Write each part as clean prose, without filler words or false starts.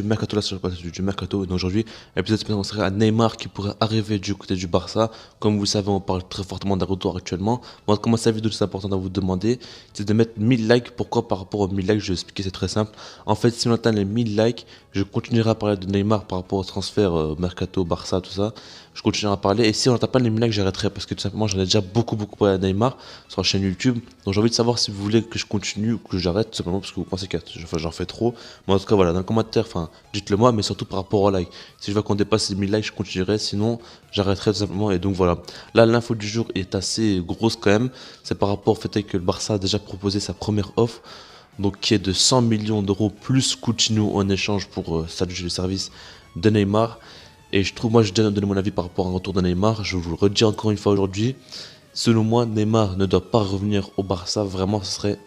l'actu mercato, là, sur du mercato. Et donc aujourd'hui, l'épisode spécial serait à Neymar qui pourrait arriver du côté du Barça. Comme vous le savez, on parle très fortement d'un retour actuellement. Moi, de commencer la vidéo, c'est important à vous demander, c'est de mettre 1000 likes. Pourquoi par rapport aux 1000 likes? Je vais expliquer, c'est très simple. En fait, si on atteint les 1000 likes, je continuerai à parler de Neymar par rapport au transfert mercato, Barça, tout ça. Je continuerai à parler. Et si on n'atteint pas les 1000 likes, j'arrêterai parce que tout simplement, j'en ai déjà beaucoup parlé à Neymar sur la chaîne YouTube. Donc j'ai envie de savoir si vous voulez que je continue ou que j'arrête, tout simplement parce que vous pensez que j'en fais trop. Mais en tout cas, voilà, dans le commentaire, enfin, dites-le moi, mais surtout par rapport au like. Si je vois qu'on dépasse les 1000 likes, je continuerai, sinon j'arrêterai tout simplement. Et donc voilà. Là, l'info du jour est assez grosse quand même. C'est par rapport au fait que le Barça a déjà proposé sa première offre, donc qui est de 100 millions d'euros plus Coutinho en échange pour saluer le service de Neymar. Et je trouve, moi, je donne mon avis par rapport à un retour de Neymar. Je vous le redis encore une fois aujourd'hui. Selon moi, Neymar ne doit pas revenir au Barça. Vraiment, ce serait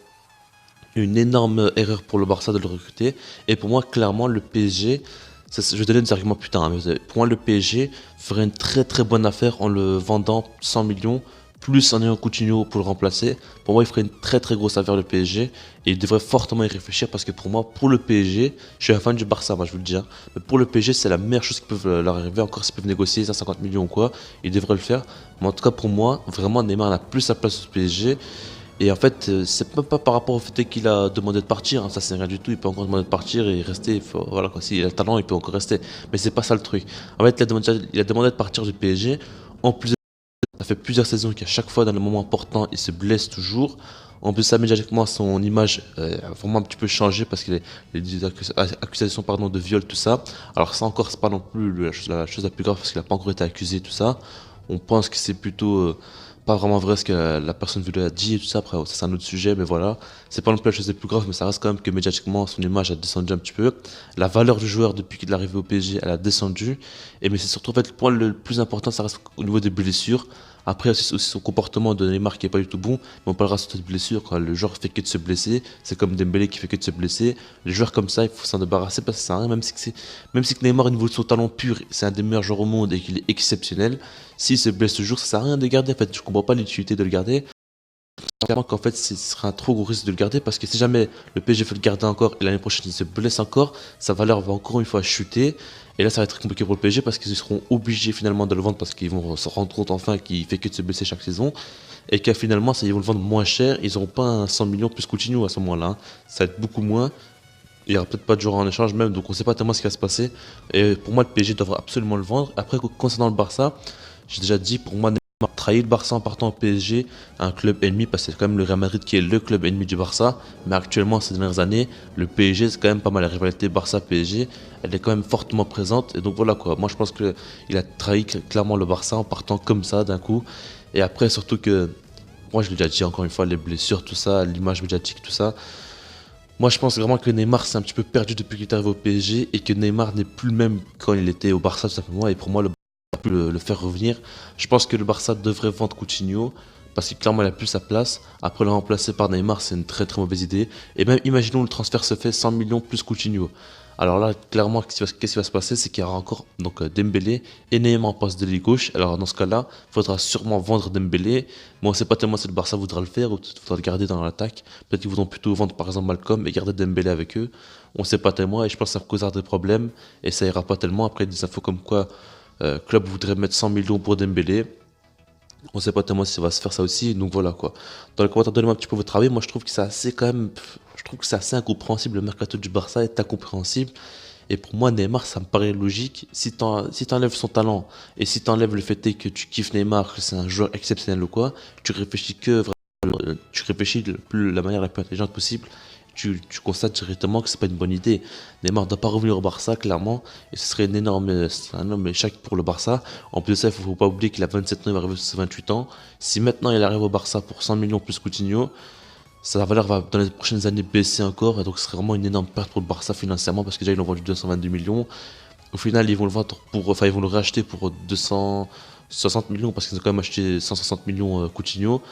une énorme erreur pour le Barça de le recruter. Et pour moi, clairement, le PSG, je vais donner des arguments plus tard, hein, mais pour moi, le PSG ferait une très bonne affaire en le vendant 100 millions, plus en ayant Coutinho pour le remplacer. Pour moi, il ferait une très grosse affaire le PSG. Et il devrait fortement y réfléchir parce que pour moi, pour le PSG, je suis un fan du Barça, moi je vous le dis, hein, mais pour le PSG, c'est la meilleure chose qui peut leur arriver. Encore s'ils peuvent négocier 150 millions ou quoi, ils devraient le faire. Mais en tout cas, pour moi, vraiment, Neymar n'a plus sa place au PSG. Et en fait, c'est même pas par rapport au fait qu'il a demandé de partir, hein, ça c'est rien du tout, il peut encore demander de partir et rester, voilà quoi, s'il a le talent, il peut encore rester. Mais c'est pas ça le truc. En fait, il a demandé de partir du PSG, en plus, ça fait plusieurs saisons qu'à chaque fois, dans le moment important, il se blesse toujours. En plus, ça, médiatiquement, son image a vraiment un petit peu changé parce qu'il a des accusations pardon, de viol, tout ça. Alors ça encore, c'est pas non plus la chose la plus grave parce qu'il a pas encore été accusé, tout ça. On pense que c'est plutôt pas vraiment vrai ce que la personne lui a dit et tout ça. Après, ça c'est un autre sujet, mais voilà. C'est pas non plus la chose la plus grave, mais ça reste quand même que médiatiquement, son image a descendu un petit peu. La valeur du joueur depuis qu'il est arrivé au PSG, elle a descendu. Et mais c'est surtout, en fait, le point le plus important, ça reste au niveau des blessures. Après, aussi son comportement de Neymar qui est pas du tout bon, mais on parlera sur cette blessure. Quand le joueur fait que de se blesser, c'est comme Dembélé qui fait que de se blesser. Les joueurs comme ça, il faut s'en débarrasser parce que ça sert à rien, même si que Neymar, au niveau de son talent pur, c'est un des meilleurs joueurs au monde et qu'il est exceptionnel. S'il se blesse toujours, ça sert à rien de le garder. En fait, je comprends pas l'utilité de le garder. Clairement qu'en fait, ce serait un trop gros risque de le garder parce que si jamais le PSG fait le garder encore et l'année prochaine il se blesse encore, sa valeur va encore une fois chuter. Et là, ça va être compliqué pour le PSG parce qu'ils seront obligés finalement de le vendre parce qu'ils vont se rendre compte enfin qu'il fait que de se blesser chaque saison. Et qu'à finalement, ça, ils vont le vendre moins cher. Ils n'auront pas un 100 millions plus Coutinho à ce moment-là, hein. Ça va être beaucoup moins. Il n'y aura peut-être pas de joueur en échange même, donc on ne sait pas tellement ce qui va se passer. Et pour moi, le PSG devrait absolument le vendre. Après, concernant le Barça, j'ai déjà dit, pour moi, Neymar trahit le Barça en partant au PSG, un club ennemi, parce que c'est quand même le Real Madrid qui est le club ennemi du Barça. Mais actuellement, ces dernières années, le PSG, c'est quand même pas mal. La rivalité Barça-PSG, elle est quand même fortement présente. Et donc voilà quoi. Moi, je pense qu'il a trahi clairement le Barça en partant comme ça d'un coup. Et après, surtout que, moi, je l'ai déjà dit encore une fois, les blessures, tout ça, l'image médiatique, tout ça. Moi, je pense vraiment que Neymar s'est un petit peu perdu depuis qu'il est arrivé au PSG et que Neymar n'est plus le même quand il était au Barça, tout simplement. Et pour moi, le Barça a pu le faire revenir. Je pense que le Barça devrait vendre Coutinho parce que clairement, il a plus sa place. Après le remplacer par Neymar, c'est une très mauvaise idée. Et même, imaginons le transfert se fait 100 millions plus Coutinho. Alors là, clairement, qu'est-ce qui va se passer? C'est qu'il y aura encore donc, Dembélé et Neymar en poste de l'aile gauche. Alors dans ce cas-là, il faudra sûrement vendre Dembélé. Bon, on sait pas tellement si le Barça voudra le faire ou il faudra le garder dans l'attaque. Peut-être qu'ils voudront plutôt vendre par exemple Malcolm et garder Dembélé avec eux. On sait pas tellement et je pense que ça causera des problèmes et ça ira pas tellement. Après, des infos comme quoi club voudrait mettre 100 millions pour Dembélé. On sait pas tellement si ça va se faire ça aussi, donc voilà quoi. Dans les commentaires, donnez-moi un petit peu votre avis. Moi, je trouve que c'est assez quand même. Je trouve que c'est assez incompréhensible. Le mercato du Barça est incompréhensible. Et pour moi, Neymar, ça me paraît logique. Si t'enlèves son talent et si t'enlèves le fait est que tu kiffes Neymar, que c'est un joueur exceptionnel ou quoi, tu réfléchis tu réfléchis la manière la plus intelligente possible. Tu constates directement que c'est pas une bonne idée. Neymar ne doit pas revenir au Barça, clairement, et ce serait c'est un énorme échec pour le Barça. En plus de ça, il faut pas oublier qu'il a 27 ans, il va arriver sur ses 28 ans. Si maintenant il arrive au Barça pour 100 millions plus Coutinho, sa valeur va dans les prochaines années baisser encore, et donc ce serait vraiment une énorme perte pour le Barça financièrement, parce que déjà ils l'ont vendu 222 millions. Au final, ils vont le vendre enfin ils vont le racheter pour 260 millions, parce qu'ils ont quand même acheté 160 millions Coutinho.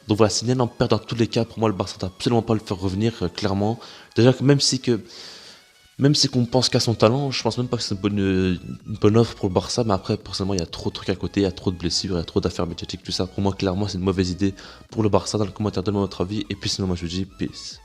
Donc voilà, c'est une énorme perte dans tous les cas. Pour moi, le Barça ne doit absolument pas le faire revenir, clairement. Déjà que même si qu'on pense qu'à son talent, je pense même pas que c'est une bonne offre pour le Barça. Mais après, personnellement, il y a trop de trucs à côté, il y a trop de blessures, il y a trop d'affaires médiatiques, tout ça. Pour moi, clairement, c'est une mauvaise idée pour le Barça. Dans le commentaire, donnez-moi votre avis. Et puis sinon, moi, je vous dis peace.